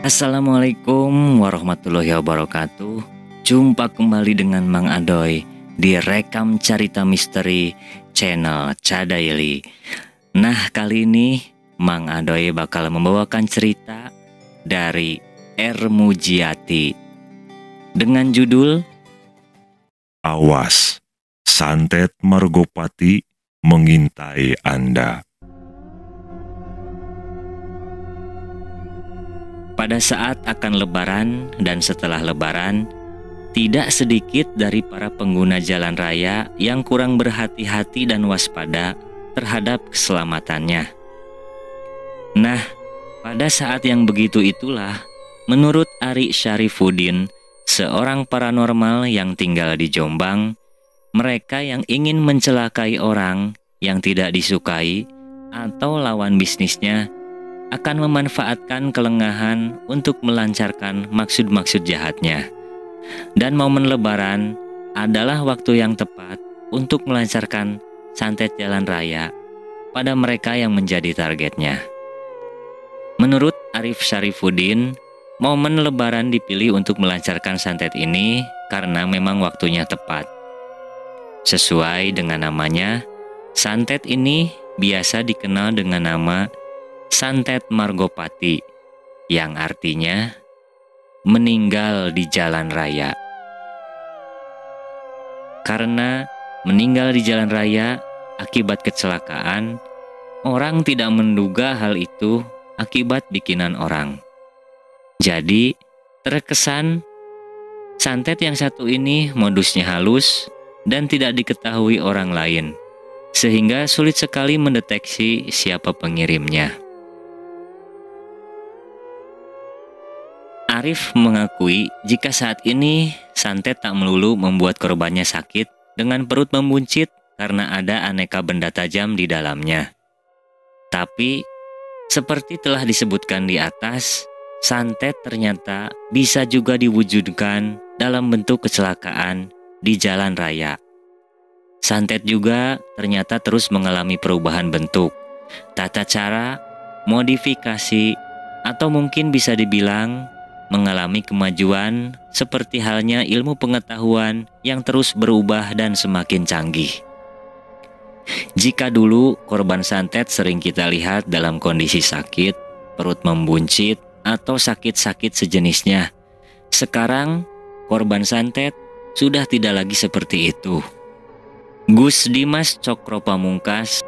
Assalamualaikum warahmatullahi wabarakatuh. Jumpa kembali dengan Mang Adoy di Rekam Carita Misteri channel Cadaily. Nah, kali ini Mang Adoy bakal membawakan cerita dari R. Mujiati dengan judul Awas, Santet Margopati mengintai Anda. Pada saat akan lebaran dan setelah lebaran, tidak sedikit dari para pengguna jalan raya yang kurang berhati-hati dan waspada terhadap keselamatannya. Nah, pada saat yang begitu itulah, menurut Ari Syarifuddin, seorang paranormal yang tinggal di Jombang, mereka yang ingin mencelakai orang yang tidak disukai atau lawan bisnisnya akan memanfaatkan kelengahan untuk melancarkan maksud-maksud jahatnya. Dan momen lebaran adalah waktu yang tepat untuk melancarkan santet jalan raya pada mereka yang menjadi targetnya. Menurut Arif Syarifuddin, momen lebaran dipilih untuk melancarkan santet ini karena memang waktunya tepat. Sesuai dengan namanya, santet ini biasa dikenal dengan nama Santet Margopati, yang artinya meninggal di jalan raya. Karena meninggal di jalan raya akibat kecelakaan, orang tidak menduga hal itu akibat bikinan orang. Jadi, terkesan santet yang satu ini modusnya halus dan tidak diketahui orang lain, sehingga sulit sekali mendeteksi siapa pengirimnya. Arif mengakui jika saat ini santet tak melulu membuat korbannya sakit dengan perut membuncit karena ada aneka benda tajam di dalamnya. Tapi, seperti telah disebutkan di atas, santet ternyata bisa juga diwujudkan dalam bentuk kecelakaan di jalan raya. Santet juga ternyata terus mengalami perubahan bentuk, tata cara, modifikasi, atau mungkin bisa dibilang mengalami kemajuan seperti halnya ilmu pengetahuan yang terus berubah dan semakin canggih. Jika dulu korban santet sering kita lihat dalam kondisi sakit, perut membuncit, atau sakit-sakit sejenisnya, sekarang korban santet sudah tidak lagi seperti itu. Gus Dimas Cokropamungkas,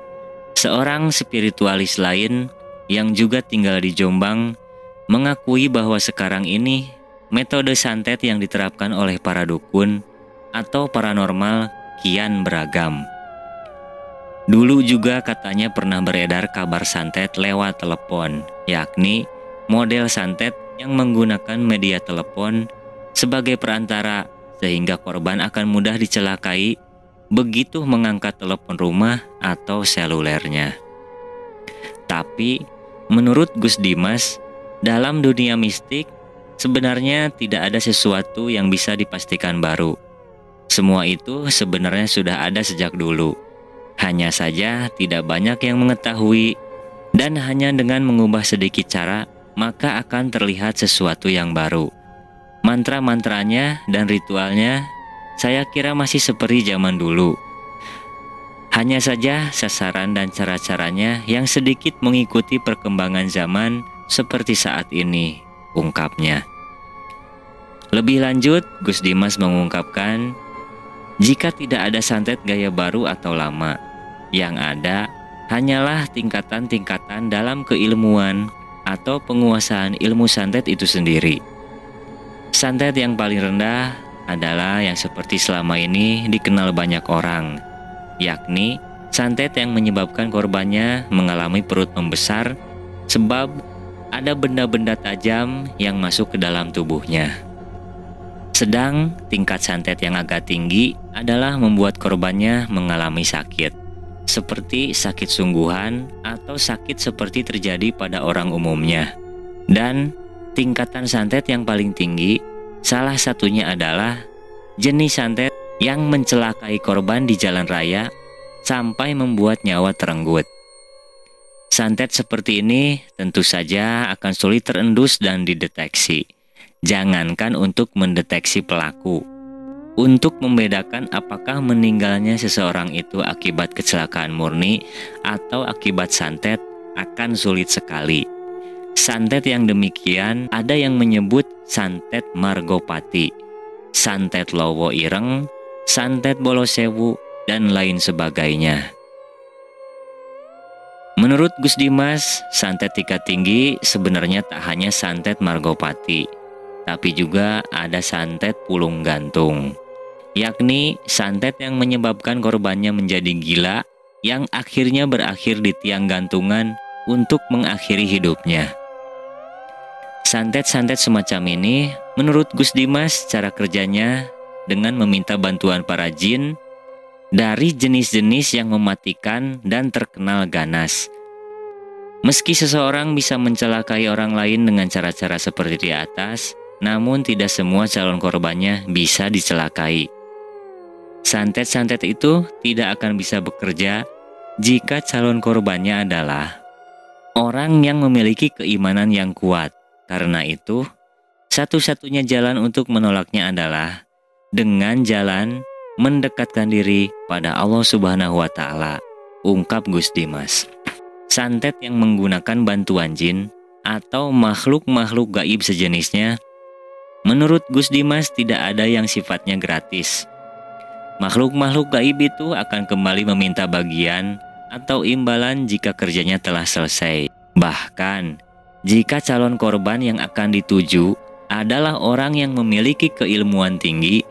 seorang spiritualis lain yang juga tinggal di Jombang, mengakui bahwa sekarang ini metode santet yang diterapkan oleh para dukun atau paranormal kian beragam. Dulu juga katanya pernah beredar kabar santet lewat telepon, yakni model santet yang menggunakan media telepon sebagai perantara sehingga korban akan mudah dicelakai begitu mengangkat telepon rumah atau selulernya. Tapi menurut Gus Dimas, dalam dunia mistik, sebenarnya tidak ada sesuatu yang bisa dipastikan baru. Semua itu sebenarnya sudah ada sejak dulu. Hanya saja tidak banyak yang mengetahui, dan hanya dengan mengubah sedikit cara, maka akan terlihat sesuatu yang baru. Mantra-mantranya dan ritualnya, saya kira masih seperti zaman dulu. Hanya saja sasaran dan cara-caranya yang sedikit mengikuti perkembangan zaman seperti saat ini, ungkapnya. Lebih lanjut, Gus Dimas mengungkapkan, jika tidak ada santet gaya baru atau lama, yang ada hanyalah tingkatan-tingkatan dalam keilmuan atau penguasaan ilmu santet itu sendiri. Santet yang paling rendah adalah yang seperti selama ini dikenal banyak orang, yakni santet yang menyebabkan korbannya mengalami perut membesar sebab ada benda-benda tajam yang masuk ke dalam tubuhnya. Sedang tingkat santet yang agak tinggi adalah membuat korbannya mengalami sakit, seperti sakit sungguhan atau sakit seperti terjadi pada orang umumnya. Dan tingkatan santet yang paling tinggi, salah satunya adalah jenis santet yang mencelakai korban di jalan raya sampai membuat nyawa terenggut. Santet seperti ini tentu saja akan sulit terendus dan dideteksi. Jangankan untuk mendeteksi pelaku. Untuk membedakan apakah meninggalnya seseorang itu akibat kecelakaan murni atau akibat santet akan sulit sekali. Santet yang demikian ada yang menyebut santet Margopati, santet Lowo Ireng, santet Bolosewu, dan lain sebagainya. Menurut Gus Dimas, santet tingkat tinggi sebenarnya tak hanya santet Margopati, tapi juga ada santet pulung gantung, yakni santet yang menyebabkan korbannya menjadi gila yang akhirnya berakhir di tiang gantungan untuk mengakhiri hidupnya. Santet-santet semacam ini menurut Gus Dimas cara kerjanya dengan meminta bantuan para jin dari jenis-jenis yang mematikan dan terkenal ganas. Meski seseorang bisa mencelakai orang lain dengan cara-cara seperti di atas, namun tidak semua calon korbannya bisa dicelakai. Santet-santet itu tidak akan bisa bekerja jika calon korbannya adalah orang yang memiliki keimanan yang kuat. Karena itu, satu-satunya jalan untuk menolaknya adalah dengan jalan mendekatkan diri pada Allah Subhanahu wa Ta'ala, ungkap Gus Dimas. Santet yang menggunakan bantuan jin atau makhluk-makhluk gaib sejenisnya, menurut Gus Dimas tidak ada yang sifatnya gratis. Makhluk-makhluk gaib itu akan kembali meminta bagian atau imbalan jika kerjanya telah selesai. Bahkan, jika calon korban yang akan dituju adalah orang yang memiliki keilmuan tinggi,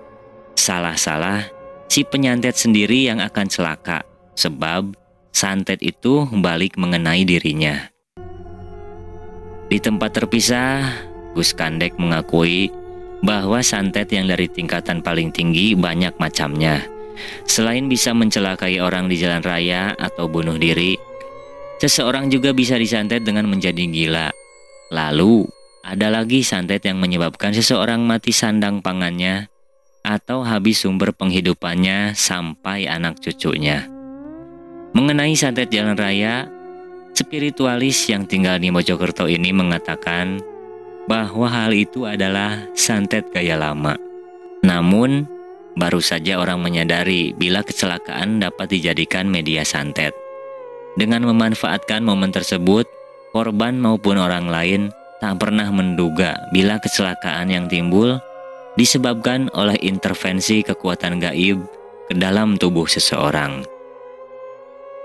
salah-salah si penyantet sendiri yang akan celaka, sebab santet itu balik mengenai dirinya. Di tempat terpisah, Gus Kandek mengakui bahwa santet yang dari tingkatan paling tinggi banyak macamnya. Selain bisa mencelakai orang di jalan raya atau bunuh diri, seseorang juga bisa disantet dengan menjadi gila. Lalu, ada lagi santet yang menyebabkan seseorang mati sandang pangannya atau habis sumber penghidupannya sampai anak cucunya. Mengenai santet jalan raya, spiritualis yang tinggal di Mojokerto ini mengatakan bahwa hal itu adalah santet gaya lama. Namun, baru saja orang menyadari bila kecelakaan dapat dijadikan media santet. Dengan memanfaatkan momen tersebut, korban maupun orang lain tak pernah menduga bila kecelakaan yang timbul disebabkan oleh intervensi kekuatan gaib ke dalam tubuh seseorang.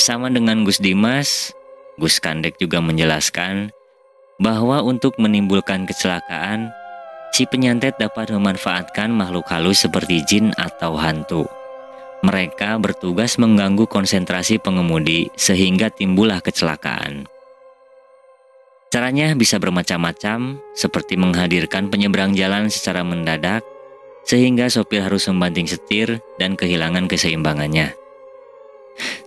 Sama dengan Gus Dimas, Gus Kandek juga menjelaskan bahwa untuk menimbulkan kecelakaan, si penyantet dapat memanfaatkan makhluk halus seperti jin atau hantu. Mereka bertugas mengganggu konsentrasi pengemudi sehingga timbullah kecelakaan. Caranya bisa bermacam-macam, seperti menghadirkan penyeberang jalan secara mendadak, sehingga sopir harus membanting setir dan kehilangan keseimbangannya.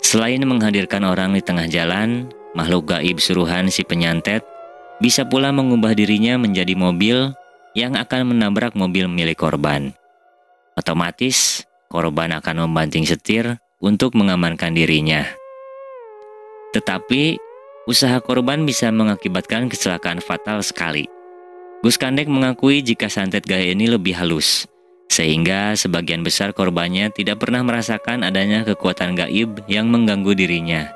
Selain menghadirkan orang di tengah jalan, makhluk gaib suruhan si penyantet bisa pula mengubah dirinya menjadi mobil yang akan menabrak mobil milik korban. Otomatis, korban akan membanting setir untuk mengamankan dirinya. Tetapi, usaha korban bisa mengakibatkan kecelakaan fatal sekali. Gus Kandek mengakui jika santet gaya ini lebih halus, sehingga sebagian besar korbannya tidak pernah merasakan adanya kekuatan gaib yang mengganggu dirinya.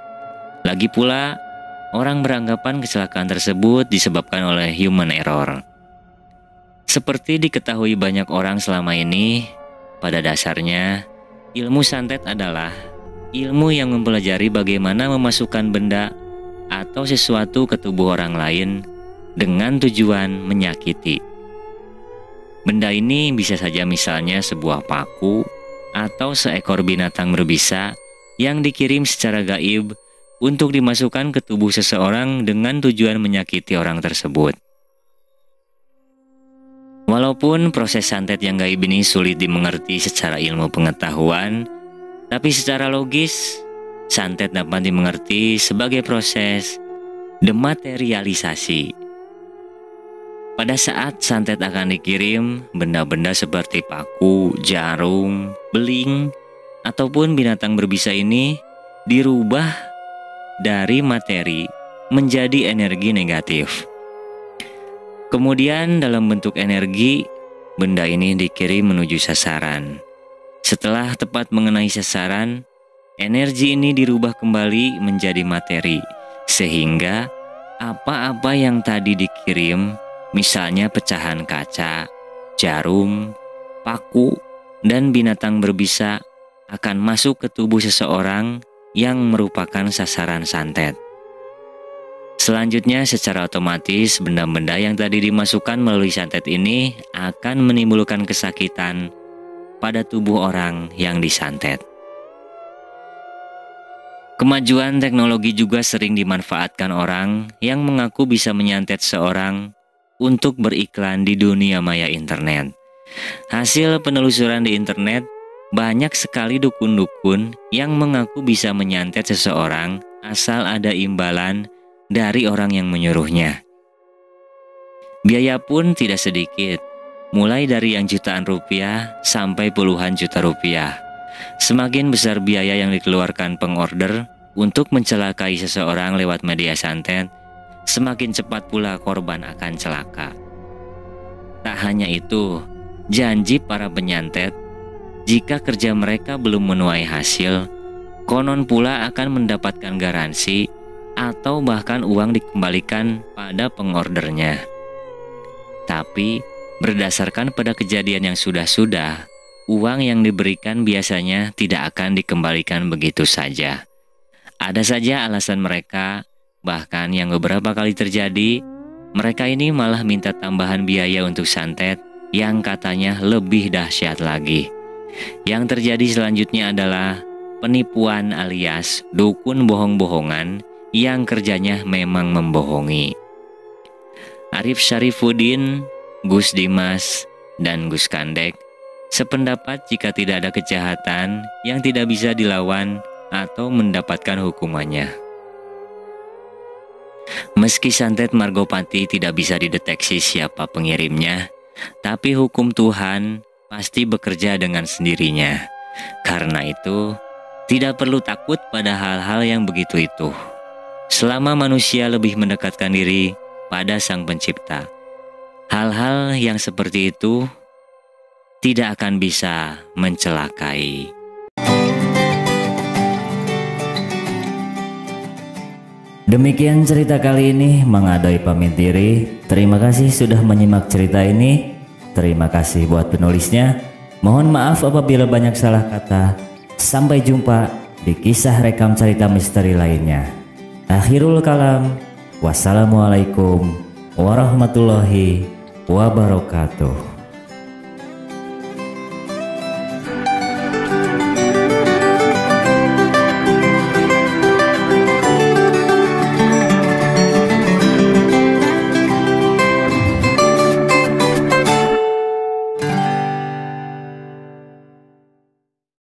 Lagi pula, orang beranggapan kecelakaan tersebut disebabkan oleh human error. Seperti diketahui banyak orang selama ini, pada dasarnya, ilmu santet adalah ilmu yang mempelajari bagaimana memasukkan benda atau sesuatu ke tubuh orang lain dengan tujuan menyakiti. Benda ini bisa saja misalnya sebuah paku atau seekor binatang berbisa yang dikirim secara gaib untuk dimasukkan ke tubuh seseorang dengan tujuan menyakiti orang tersebut. Walaupun proses santet yang gaib ini sulit dimengerti secara ilmu pengetahuan, tapi secara logis, santet dapat dimengerti sebagai proses dematerialisasi. Pada saat santet akan dikirim, benda-benda seperti paku, jarum, beling, ataupun binatang berbisa ini dirubah dari materi menjadi energi negatif. Kemudian dalam bentuk energi, benda ini dikirim menuju sasaran. Setelah tepat mengenai sasaran, energi ini dirubah kembali menjadi materi, sehingga apa-apa yang tadi dikirim, misalnya pecahan kaca, jarum, paku, dan binatang berbisa, akan masuk ke tubuh seseorang yang merupakan sasaran santet. Selanjutnya, secara otomatis benda-benda yang tadi dimasukkan melalui santet ini akan menimbulkan kesakitan pada tubuh orang yang disantet. Kemajuan teknologi juga sering dimanfaatkan orang yang mengaku bisa menyantet seorang untuk beriklan di dunia maya internet. Hasil penelusuran di internet, banyak sekali dukun-dukun yang mengaku bisa menyantet seseorang asal ada imbalan dari orang yang menyuruhnya. Biaya pun tidak sedikit, mulai dari yang jutaan rupiah sampai puluhan juta rupiah. Semakin besar biaya yang dikeluarkan pengorder untuk mencelakai seseorang lewat media santet, semakin cepat pula korban akan celaka. Tak hanya itu, janji para penyantet, jika kerja mereka belum menuai hasil, konon pula akan mendapatkan garansi atau bahkan uang dikembalikan pada pengordernya. Tapi berdasarkan pada kejadian yang sudah-sudah, uang yang diberikan biasanya tidak akan dikembalikan begitu saja. Ada saja alasan mereka, bahkan yang beberapa kali terjadi, mereka ini malah minta tambahan biaya untuk santet yang katanya lebih dahsyat lagi. Yang terjadi selanjutnya adalah penipuan alias dukun bohong-bohongan yang kerjanya memang membohongi. Arif Syarifuddin, Gus Dimas, dan Gus Kandek sependapat jika tidak ada kejahatan yang tidak bisa dilawan atau mendapatkan hukumannya. Meski santet Margopati tidak bisa dideteksi siapa pengirimnya, tapi hukum Tuhan pasti bekerja dengan sendirinya. Karena itu, tidak perlu takut pada hal-hal yang begitu itu, selama manusia lebih mendekatkan diri pada Sang Pencipta. Hal-hal yang seperti itu tidak akan bisa mencelakai. Demikian cerita kali ini, Mang Adoy pamit diri. Terima kasih sudah menyimak cerita ini. Terima kasih buat penulisnya. Mohon maaf apabila banyak salah kata. Sampai jumpa di kisah rekam cerita misteri lainnya. Akhirul kalam. Wassalamualaikum warahmatullahi wabarakatuh.